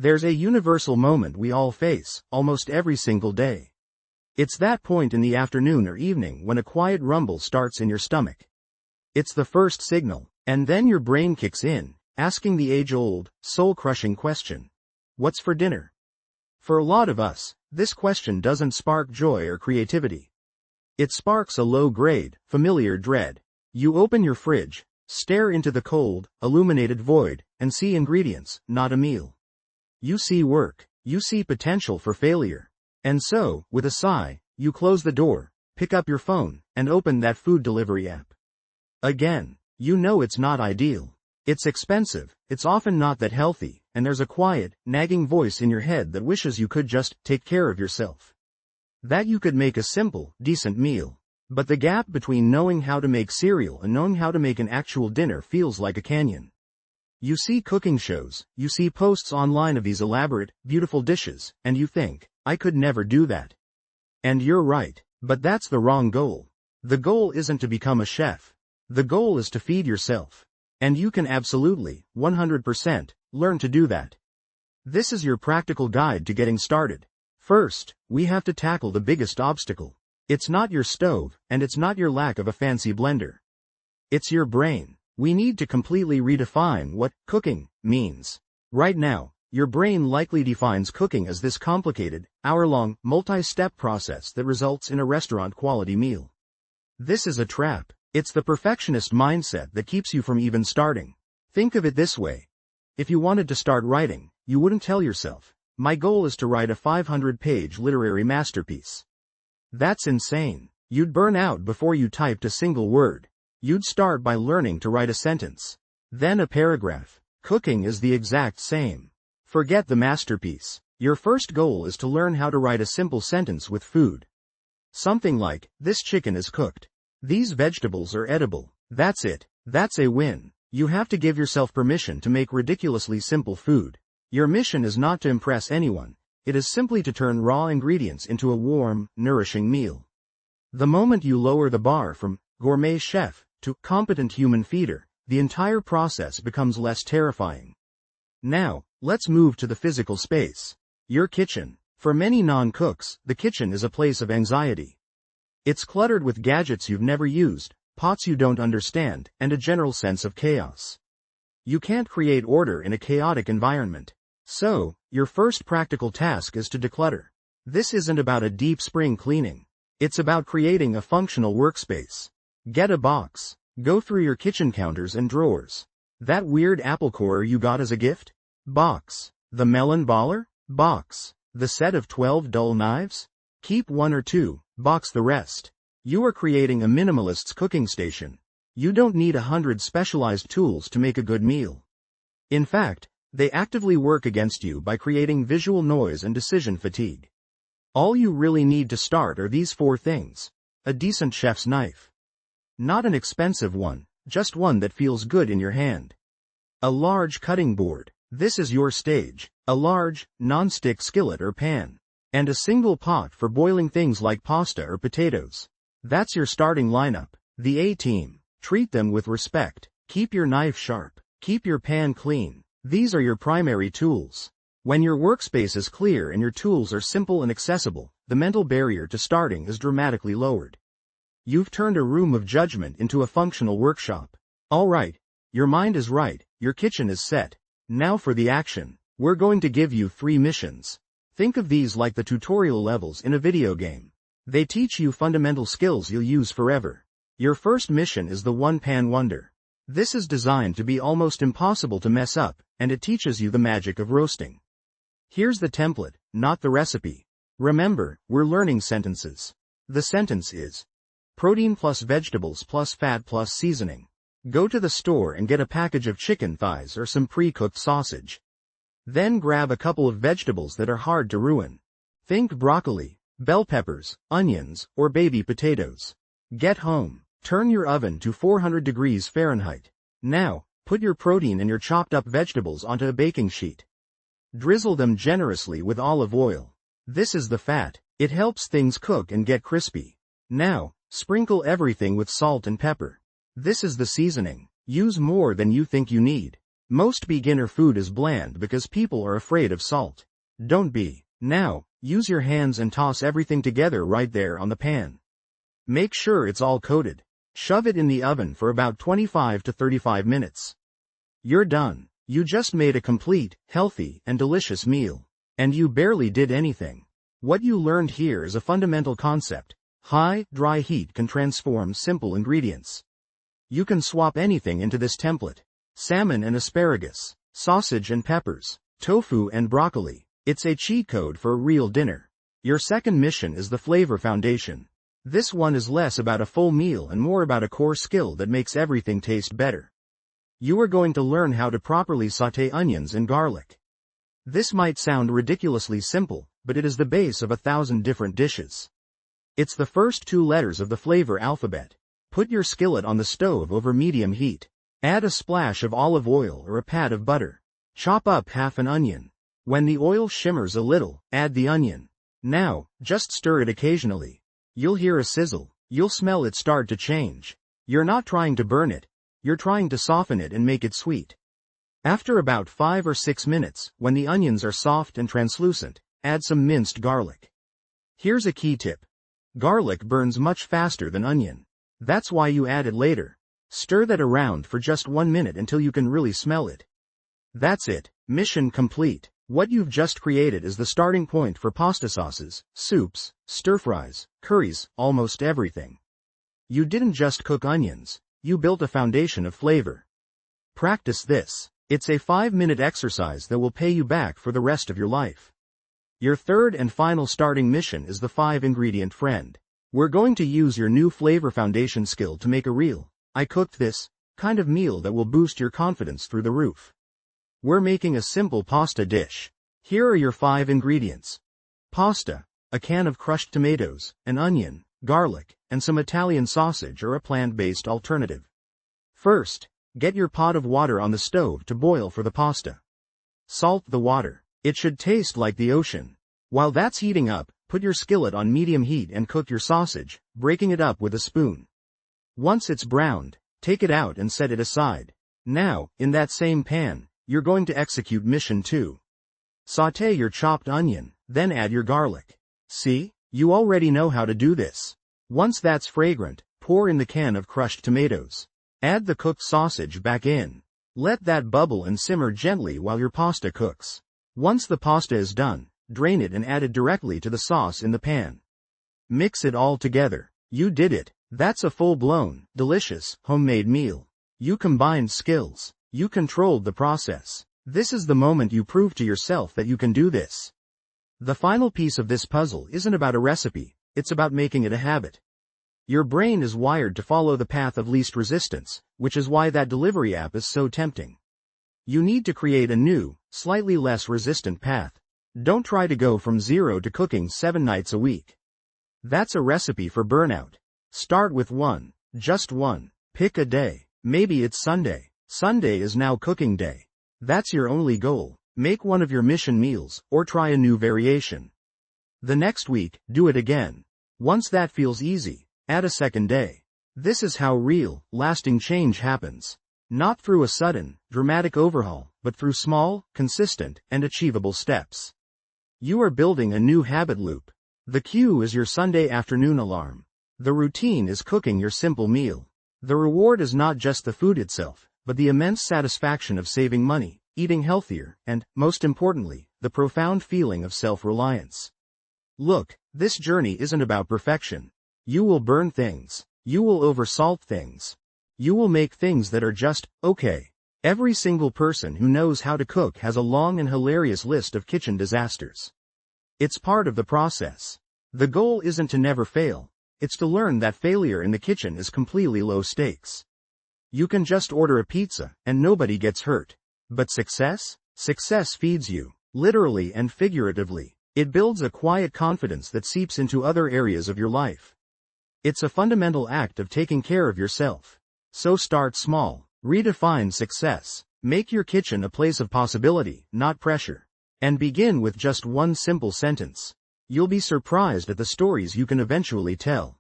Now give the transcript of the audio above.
There's a universal moment we all face, almost every single day. It's that point in the afternoon or evening when a quiet rumble starts in your stomach. It's the first signal, and then your brain kicks in, asking the age-old, soul-crushing question. What's for dinner? For a lot of us, this question doesn't spark joy or creativity. It sparks a low-grade, familiar dread. You open your fridge, stare into the cold, illuminated void, and see ingredients, not a meal. You see work, you see potential for failure. And so, with a sigh, you close the door, pick up your phone, and open that food delivery app. Again, you know it's not ideal. It's expensive, it's often not that healthy, and there's a quiet, nagging voice in your head that wishes you could just take care of yourself. That you could make a simple, decent meal. But the gap between knowing how to make cereal and knowing how to make an actual dinner feels like a canyon. You see cooking shows, you see posts online of these elaborate, beautiful dishes, and you think, I could never do that. And you're right, but that's the wrong goal. The goal isn't to become a chef. The goal is to feed yourself. And you can absolutely, 100%, learn to do that. This is your practical guide to getting started. First, we have to tackle the biggest obstacle. It's not your stove, and it's not your lack of a fancy blender. It's your brain. We need to completely redefine what cooking means. Right now, your brain likely defines cooking as this complicated, hour-long, multi-step process that results in a restaurant-quality meal. This is a trap. It's the perfectionist mindset that keeps you from even starting. Think of it this way. If you wanted to start writing, you wouldn't tell yourself, my goal is to write a 500-page literary masterpiece. That's insane. You'd burn out before you typed a single word. You'd start by learning to write a sentence. Then a paragraph. Cooking is the exact same. Forget the masterpiece. Your first goal is to learn how to write a simple sentence with food. Something like, this chicken is cooked. These vegetables are edible. That's it. That's a win. You have to give yourself permission to make ridiculously simple food. Your mission is not to impress anyone. It is simply to turn raw ingredients into a warm, nourishing meal. The moment you lower the bar from gourmet chef to competent human feeder, the entire process becomes less terrifying. Now, let's move to the physical space. Your kitchen. For many non-cooks, the kitchen is a place of anxiety. It's cluttered with gadgets you've never used, pots you don't understand, and a general sense of chaos. You can't create order in a chaotic environment. So, your first practical task is to declutter. This isn't about a deep spring cleaning. It's about creating a functional workspace. Get a box. Go through your kitchen counters and drawers. That weird apple corer you got as a gift? Box. The melon baller? Box. The set of 12 dull knives? Keep one or two, box the rest. You are creating a minimalist's cooking station. You don't need 100 specialized tools to make a good meal. In fact, they actively work against you by creating visual noise and decision fatigue. All you really need to start are these 4 things. A decent chef's knife. Not an expensive one, just one that feels good in your hand. A large cutting board. This is your stage. A large, non-stick skillet or pan. And a single pot for boiling things like pasta or potatoes. That's your starting lineup. The A-team. Treat them with respect. Keep your knife sharp. Keep your pan clean. These are your primary tools. When your workspace is clear and your tools are simple and accessible, the mental barrier to starting is dramatically lowered. You've turned a room of judgment into a functional workshop. All right, your mind is right, your kitchen is set. Now for the action. We're going to give you 3 missions. Think of these like the tutorial levels in a video game. They teach you fundamental skills you'll use forever. Your first mission is the one-pan wonder. This is designed to be almost impossible to mess up, and it teaches you the magic of roasting. Here's the template, not the recipe. Remember, we're learning sentences. The sentence is, protein plus vegetables plus fat plus seasoning. Go to the store and get a package of chicken thighs or some pre-cooked sausage. Then grab a couple of vegetables that are hard to ruin. Think broccoli, bell peppers, onions, or baby potatoes. Get home. Turn your oven to 400 degrees Fahrenheit. Now, put your protein and your chopped up vegetables onto a baking sheet. Drizzle them generously with olive oil. This is the fat. It helps things cook and get crispy. Now, sprinkle everything with salt and pepper. This is the seasoning. Use more than you think you need. Most beginner food is bland because people are afraid of salt. Don't be. Now, use your hands and toss everything together right there on the pan. Make sure it's all coated. Shove it in the oven for about 25 to 35 minutes. You're done. You just made a complete, healthy, and delicious meal. And you barely did anything. What you learned here is a fundamental concept. High, dry heat can transform simple ingredients. You can swap anything into this template. Salmon and asparagus, sausage and peppers, tofu and broccoli. It's a cheat code for a real dinner. Your second mission is the flavor foundation. This one is less about a full meal and more about a core skill that makes everything taste better. You are going to learn how to properly sauté onions and garlic. This might sound ridiculously simple, but it is the base of 1,000 different dishes. It's the first 2 letters of the flavor alphabet. Put your skillet on the stove over medium heat. Add a splash of olive oil or a pat of butter. Chop up half an onion. When the oil shimmers a little, add the onion. Now, just stir it occasionally. You'll hear a sizzle. You'll smell it start to change. You're not trying to burn it. You're trying to soften it and make it sweet. After about 5 or 6 minutes, when the onions are soft and translucent, add some minced garlic. Here's a key tip. Garlic burns much faster than onion. That's why you add it later. Stir that around for just 1 minute until you can really smell it. That's it. Mission complete. What you've just created is the starting point for pasta sauces, soups, stir-fries, curries, almost everything. You didn't just cook onions. You built a foundation of flavor. Practice this. It's a 5-minute exercise that will pay you back for the rest of your life. Your third and final starting mission is the 5-ingredient friend. We're going to use your new flavor foundation skill to make a real, I cooked this, kind of meal that will boost your confidence through the roof. We're making a simple pasta dish. Here are your 5 ingredients. Pasta, a can of crushed tomatoes, an onion, garlic, and some Italian sausage or a plant-based alternative. First, get your pot of water on the stove to boil for the pasta. Salt the water. It should taste like the ocean. While that's heating up, put your skillet on medium heat and cook your sausage, breaking it up with a spoon. Once it's browned, take it out and set it aside. Now, in that same pan, you're going to execute mission 2. Sauté your chopped onion, then add your garlic. See? You already know how to do this. Once that's fragrant, pour in the can of crushed tomatoes. Add the cooked sausage back in. Let that bubble and simmer gently while your pasta cooks. Once the pasta is done, drain it and add it directly to the sauce in the pan. Mix it all together. You did it. That's a full-blown, delicious, homemade meal. You combined skills. You controlled the process. This is the moment you prove to yourself that you can do this. The final piece of this puzzle isn't about a recipe, it's about making it a habit. Your brain is wired to follow the path of least resistance, which is why that delivery app is so tempting. You need to create a new, slightly less resistant path. Don't try to go from 0 to cooking 7 nights a week. That's a recipe for burnout. Start with 1, just 1. Pick a day. Maybe it's Sunday. Sunday is now cooking day. That's your only goal. Make one of your mission meals, or try a new variation. The next week, do it again. Once that feels easy, add a second day. This is how real, lasting change happens. Not through a sudden, dramatic overhaul, but through small, consistent, and achievable steps. You are building a new habit loop. The cue is your Sunday afternoon alarm. The routine is cooking your simple meal. The reward is not just the food itself, but the immense satisfaction of saving money, eating healthier, and, most importantly, the profound feeling of self-reliance. Look, this journey isn't about perfection. You will burn things. You will oversalt things. You will make things that are just, okay. Every single person who knows how to cook has a long and hilarious list of kitchen disasters. It's part of the process. The goal isn't to never fail. It's to learn that failure in the kitchen is completely low stakes. You can just order a pizza, and nobody gets hurt. But success? Success feeds you, literally and figuratively. It builds a quiet confidence that seeps into other areas of your life. It's a fundamental act of taking care of yourself. So start small. Redefine success. Make your kitchen a place of possibility, not pressure. And begin with just one simple sentence. You'll be surprised at the stories you can eventually tell.